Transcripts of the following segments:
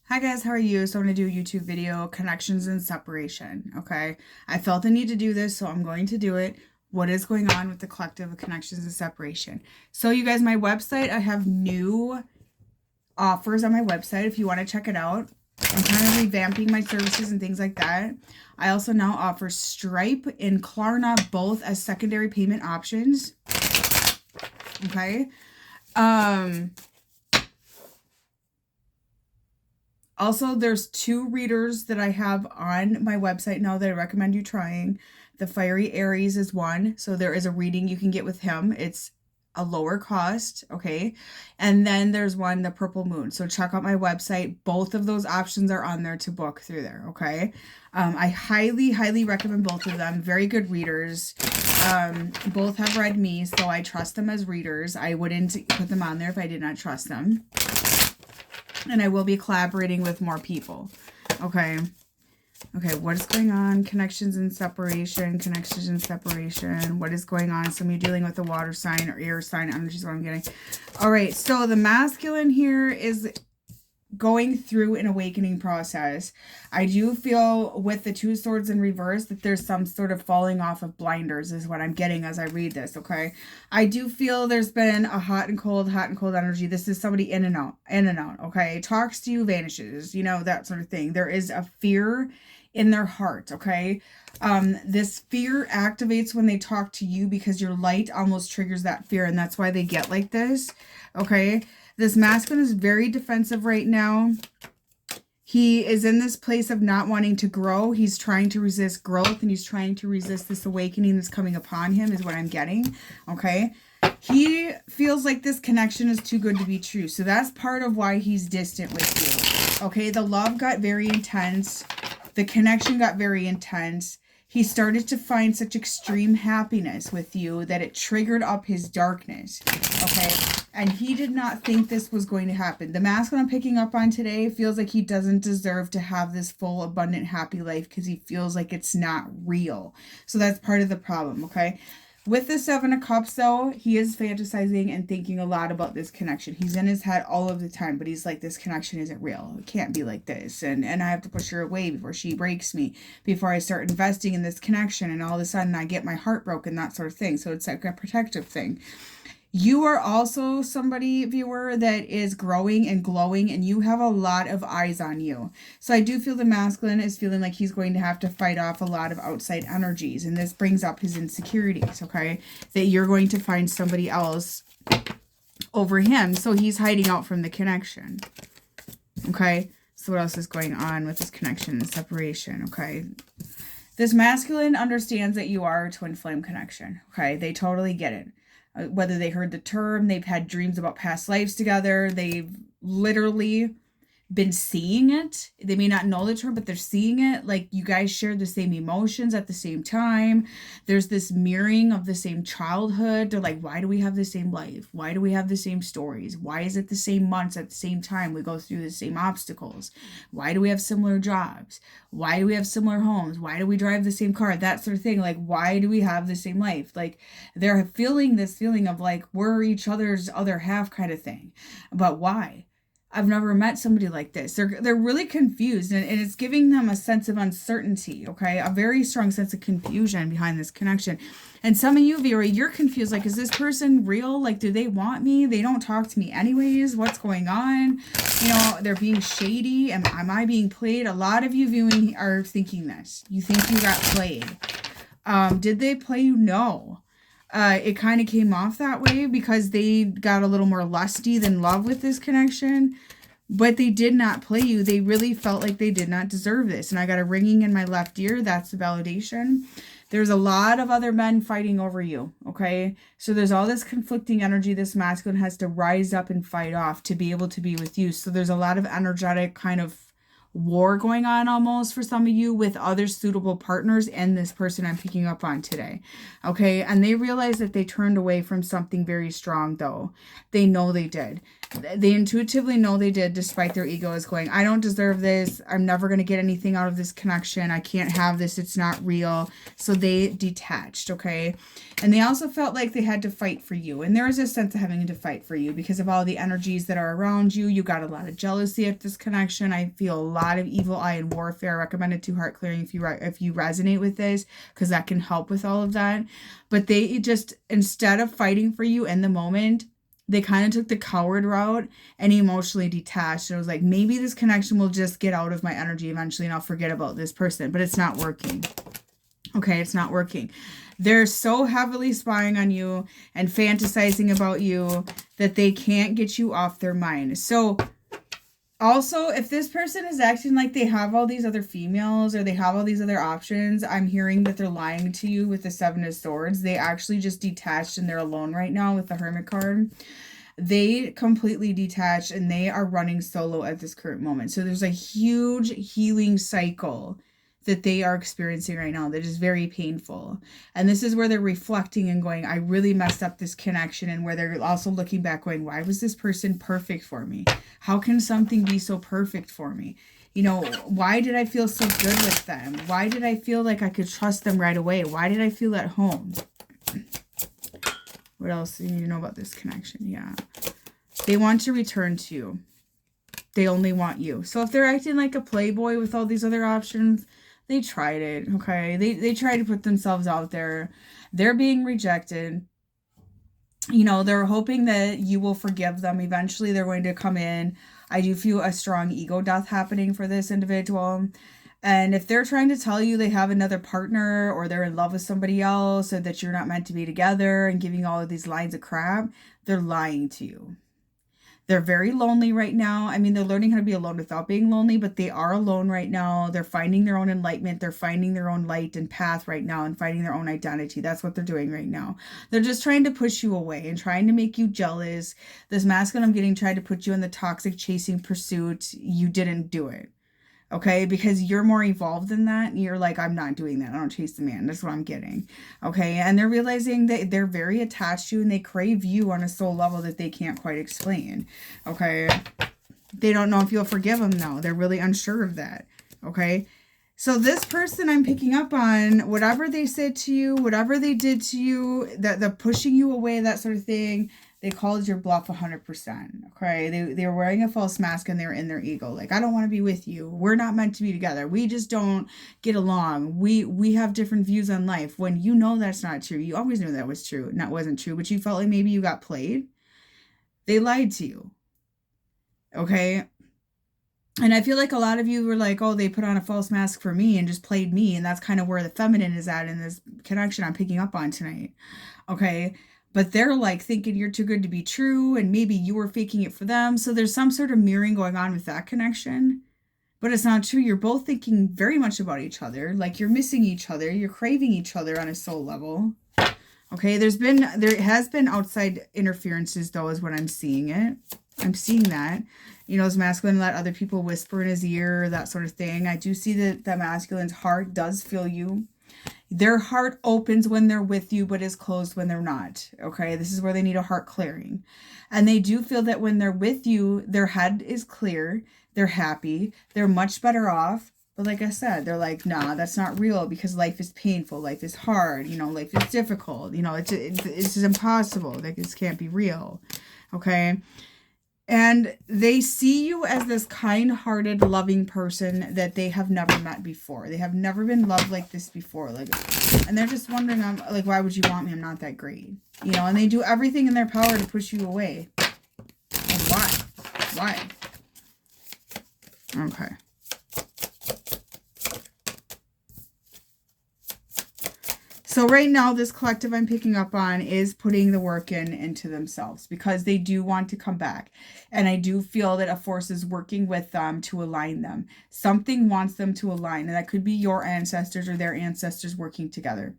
Hi guys, how are you? So I'm going to do a YouTube video, connections and separation, okay? I felt the need to do this, so I'm going to do it. What is going on with the collective of connections and separation? So you guys, my website, I have new offers on my website if you want to check it out. I'm kind of revamping my services and things like that. I also now offer Stripe and Klarna both as secondary payment options, okay? Also, there's 2 readers that I have on my website now that I recommend you trying. The Fiery Aries is one, so there is a reading you can get with him. It's a lower cost, okay? And then there's one, the Purple Moon. So check out my website. Both of those options are on there to book through there, okay? I highly, highly recommend both of them. Very good readers. Both have read me, so I trust them as readers. I wouldn't put them on there if I did not trust them. And I will be collaborating with more people. Okay. Okay, what is going on? Connections and separation. Connections and separation. What is going on? Some of you dealing with a water sign or air sign energy is what I'm getting. All right, so the masculine here is going through an awakening process. I do feel with the 2 swords in reverse that there's some sort of falling off of blinders is what I'm getting as I read this, okay? I do feel there's been a hot and cold energy. This is somebody in and out, okay? Talks to you, vanishes, you know, that sort of thing. There is a fear in their heart, okay? This fear activates when they talk to you because your light almost triggers that fear, and that's why they get like this, okay? This masculine is very defensive right now. He is in this place of not wanting to grow. He's trying to resist growth, and he's trying to resist this awakening that's coming upon him is what I'm getting, okay? He feels like this connection is too good to be true. So that's part of why he's distant with you, okay? The love got very intense. The connection got very intense. He started to find such extreme happiness with you that it triggered up his darkness, okay? And he did not think this was going to happen. The masculine I'm picking up on today feels like he doesn't deserve to have this full, abundant, happy life because he feels like it's not real. So that's part of the problem, okay? With the 7 of Cups, though, he is fantasizing and thinking a lot about this connection. He's in his head all of the time, but he's like, this connection isn't real. It can't be like this. And I have to push her away before she breaks me, before I start investing in this connection. And all of a sudden, I get my heart broken, that sort of thing. So it's like a protective thing. You are also somebody, viewer, that is growing and glowing, and you have a lot of eyes on you. So I do feel the masculine is feeling like he's going to have to fight off a lot of outside energies, and this brings up his insecurities, okay? That you're going to find somebody else over him, so he's hiding out from the connection, okay? So what else is going on with this connection and separation, okay? This masculine understands that you are a twin flame connection, okay? They totally get it. Whether they heard the term, they've had dreams about past lives together. They've literally been seeing it. They may not know the term, but they're seeing it. Like you guys share the same emotions at the same time. There's this mirroring of the same childhood. They're like, why do we have the same life? Why do we have the same stories? Why is it the same months at the same time? We go through the same obstacles. Why do we have similar jobs? Why do we have similar homes? Why do we drive the same car? That sort of thing. Like, why do we have the same life? Like, they're feeling this feeling of like, we're each other's other half kind of thing. But why? I've never met somebody like this. They're really confused, and it's giving them a sense of uncertainty, okay? A very strong sense of confusion behind this connection. And some of you, Vera, you're confused. Like, is this person real? Like, do they want me? They don't talk to me anyways. What's going on? You know, they're being shady. Am I being played? A lot of you viewing are thinking this. You think you got played. Did they play you? No. It kind of came off that way because they got a little more lusty than love with this connection, but they did not play you. They really felt like they did not deserve this. And I got a ringing in my left ear. That's the validation. There's a lot of other men fighting over you, okay? So there's all this conflicting energy this masculine has to rise up and fight off to be able to be with you. So there's a lot of energetic kind of war going on almost for some of you with other suitable partners and this person I'm picking up on today. Okay, and they realize that they turned away from something very strong though. They know they did. They intuitively know they did, despite their ego is going, I don't deserve this. I'm never going to get anything out of this connection. I can't have this. It's not real. So they detached, okay? And they also felt like they had to fight for you. And there is a sense of having to fight for you because of all the energies that are around you. You got a lot of jealousy at this connection. I feel a lot of evil eye and warfare. I recommend it to heart clearing if you resonate with this, because that can help with all of that. But they just, instead of fighting for you in the moment, they kind of took the coward route and emotionally detached. It was like, maybe this connection will just get out of my energy eventually and I'll forget about this person, but it's not working. Okay, it's not working. They're so heavily spying on you and fantasizing about you that they can't get you off their mind. So also, if this person is acting like they have all these other females or they have all these other options, I'm hearing that they're lying to you with the Seven of Swords. They actually just detached and they're alone right now with the Hermit card. They completely detached and they are running solo at this current moment. So there's a huge healing cycle that they are experiencing right now that is very painful. And this is where they're reflecting and going, I really messed up this connection. And where they're also looking back going, why was this person perfect for me? How can something be so perfect for me? You know, why did I feel so good with them? Why did I feel like I could trust them right away? Why did I feel at home? What else do you need to know about this connection? Yeah. They want to return to you. They only want you. So if they're acting like a playboy with all these other options, they tried it, okay? They tried to put themselves out there. They're being rejected. You know, they're hoping that you will forgive them. Eventually, they're going to come in. I do feel a strong ego death happening for this individual. And if they're trying to tell you they have another partner or they're in love with somebody else or that you're not meant to be together and giving all of these lines of crap, they're lying to you. They're very lonely right now. I mean, they're learning how to be alone without being lonely, but they are alone right now. They're finding their own enlightenment. They're finding their own light and path right now and finding their own identity. That's what they're doing right now. They're just trying to push you away and trying to make you jealous. This masculine I'm getting tried to put you in the toxic chasing pursuit. You didn't do it. Okay, because you're more evolved than that. And you're like, I'm not doing that. I don't chase the man. That's what I'm getting. Okay, and they're realizing that they're very attached to you and they crave you on a soul level that they can't quite explain. Okay, they don't know if you'll forgive them though. They're really unsure of that. Okay, so this person I'm picking up on, whatever they said to you, whatever they did to you, that the pushing you away, that sort of thing, they called your bluff 100%. Okay. They were wearing a false mask and they were in their ego. Like, I don't want to be with you. We're not meant to be together. We just don't get along. We have different views on life. When you know that's not true, you always knew that was true. And that wasn't true, but you felt like maybe you got played. They lied to you. Okay. And I feel like a lot of you were like, oh, they put on a false mask for me and just played me. And that's kind of where the feminine is at in this connection I'm picking up on tonight. Okay. But they're like thinking you're too good to be true. And maybe you were faking it for them. So there's some sort of mirroring going on with that connection. But it's not true. You're both thinking very much about each other. Like you're missing each other. You're craving each other on a soul level. Okay. There has been outside interferences though, is what I'm seeing it. I'm seeing that. You know, his masculine let other people whisper in his ear, that sort of thing. I do see that the masculine's heart does feel you. Their heart opens when they're with you, but is closed when they're not. Okay, this is where they need a heart clearing. And they do feel that when they're with you, their head is clear. They're happy. They're much better off. But like I said, they're like, nah, that's not real because life is painful. Life is hard. You know, life is difficult. You know, it's impossible. Like, this can't be real. Okay. And they see you as this kind-hearted, loving person that they have never met before. They have never been loved like this before. Like, and they're just wondering, like, why would you want me? I'm not that great. You know, and they do everything in their power to push you away. And why? Why? Okay. So right now, this collective I'm picking up on is putting the work into themselves because they do want to come back. And I do feel that a force is working with them to align them. Something wants them to align. And that could be your ancestors or their ancestors working together.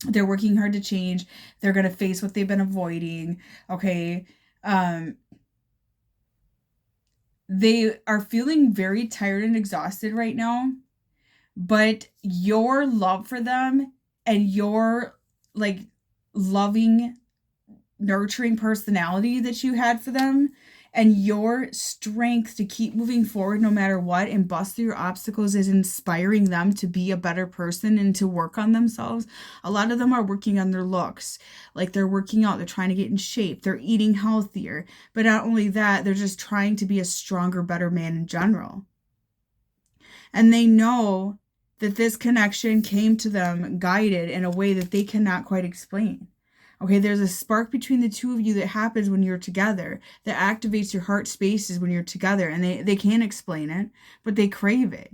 They're working hard to change. They're going to face what they've been avoiding. Okay. They are feeling very tired and exhausted right now. But your love for them and your like loving nurturing personality that you had for them and your strength to keep moving forward no matter what and bust through your obstacles is inspiring them to be a better person and to work on themselves. A lot of them are working on their looks. Like they're working out, they're trying to get in shape, they're eating healthier. But not only that, they're just trying to be a stronger, better man in general. And they know that this connection came to them guided in a way that they cannot quite explain. Okay, there's a spark between the two of you that happens when you're together that activates your heart spaces when you're together, and they can't explain it, but they crave it.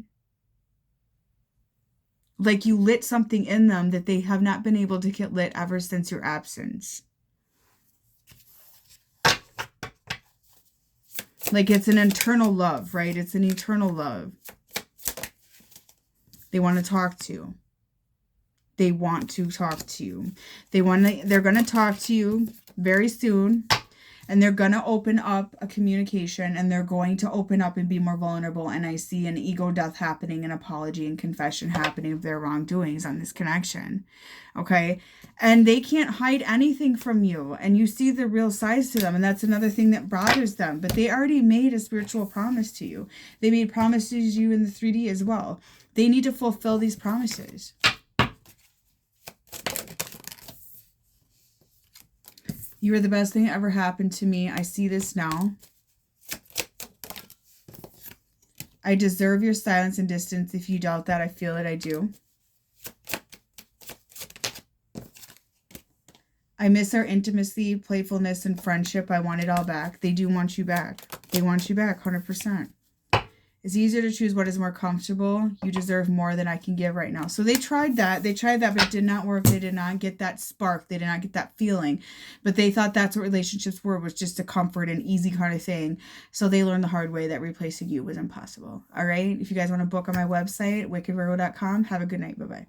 Like you lit something in them that they have not been able to get lit ever since your absence. Like it's an internal love, right? It's an eternal love. They want to talk to you. They want to talk to you. They're going to talk to you very soon. And they're going to open up a communication. And they're going to open up and be more vulnerable. And I see an ego death happening, an apology and confession happening of their wrongdoings on this connection. Okay? And they can't hide anything from you. And you see the real sides to them. And that's another thing that bothers them. But they already made a spiritual promise to you. They made promises to you in the 3D as well. They need to fulfill these promises. You are the best thing that ever happened to me. I see this now. I deserve your silence and distance. If you doubt that, I feel it. I do. I miss our intimacy, playfulness, and friendship. I want it all back. They do want you back. They want you back, 100%. It's easier to choose what is more comfortable. You deserve more than I can give right now. So they tried that. They tried that, but it did not work. They did not get that spark. They did not get that feeling. But they thought that's what relationships were, was just a comfort and easy kind of thing. So they learned the hard way that replacing you was impossible. All right? If you guys want to book on my website, wickedvirgo.com, have a good night. Bye-bye.